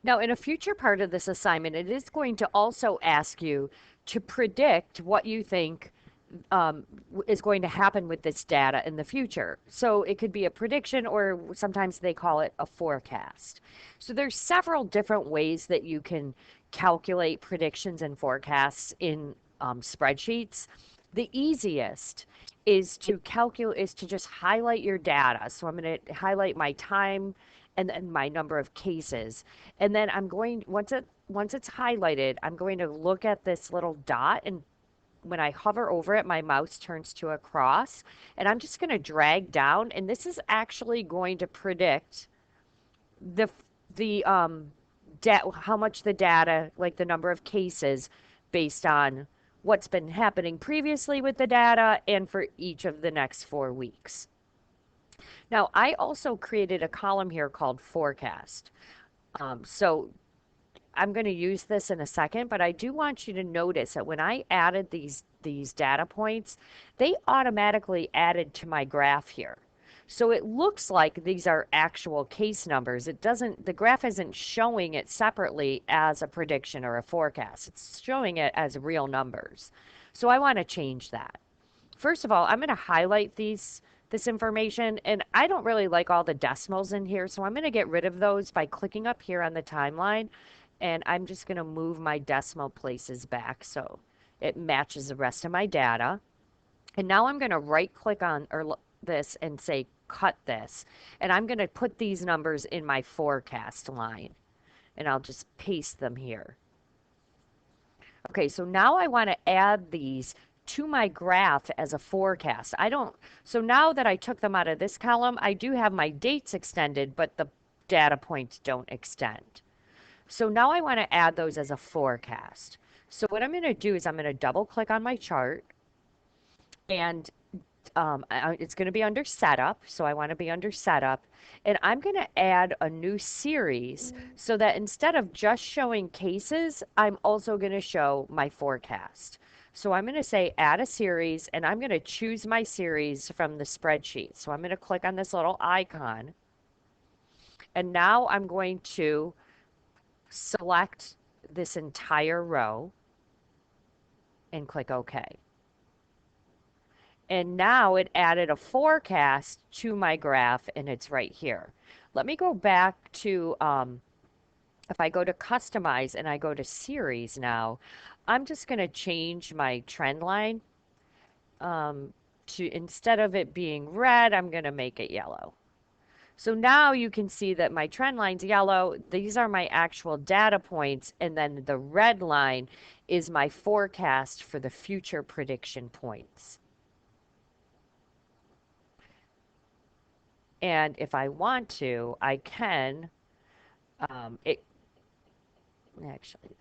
Now, in a future part of this assignment, it is going to also ask you to predict what you think is going to happen with this data in the future. So it could be a prediction, or sometimes they call it a forecast. So there's several different ways that you can calculate predictions and forecasts in spreadsheets. The easiest is to just highlight your data. So I'm going to highlight my time and then my number of cases. And then once it's highlighted, I'm going to look at this little dot, and when I hover over it, my mouse turns to a cross, and I'm just going to drag down, and this is actually going to predict the the how much the data, like the number of cases, based on what's been happening previously with the data and for each of the next 4 weeks. Now, I also created a column here called forecast. So I'm going to use this in a second, but I do want you to notice that when I added these data points, they automatically added to my graph here. So it looks like these are actual case numbers. The graph isn't showing it separately as a prediction or a forecast. It's showing it as real numbers. So I want to change that. First of all, I'm going to highlight this information, and I don't really like all the decimals in here, so I'm going to get rid of those by clicking up here on the timeline, and I'm just going to move my decimal places back so it matches the rest of my data. And now I'm going to right click on this and say cut this, and I'm going to put these numbers in my forecast line, and I'll just paste them here. Okay, so now I want to add these to my graph as a forecast. So now that I took them out of this column, I do have my dates extended, but the data points don't extend. So now I want to add those as a forecast. So what I'm going to do is I'm going to double click on my chart, and it's going to be under setup. So I want to be under setup, and I'm going to add a new series so that instead of just showing cases, I'm also going to show my forecast. So I'm going to say add a series, and I'm going to choose my series from the spreadsheet. So I'm going to click on this little icon, and now I'm going to select this entire row and click OK. And now it added a forecast to my graph, and it's right here. Let me go back to, if I go to customize and I go to series now, I'm just going to change my trend line to, instead of it being red, I'm going to make it yellow. So now you can see that my trend line's yellow. These are my actual data points, and then the red line is my forecast for the future prediction points. And if I want to, I can, it actually,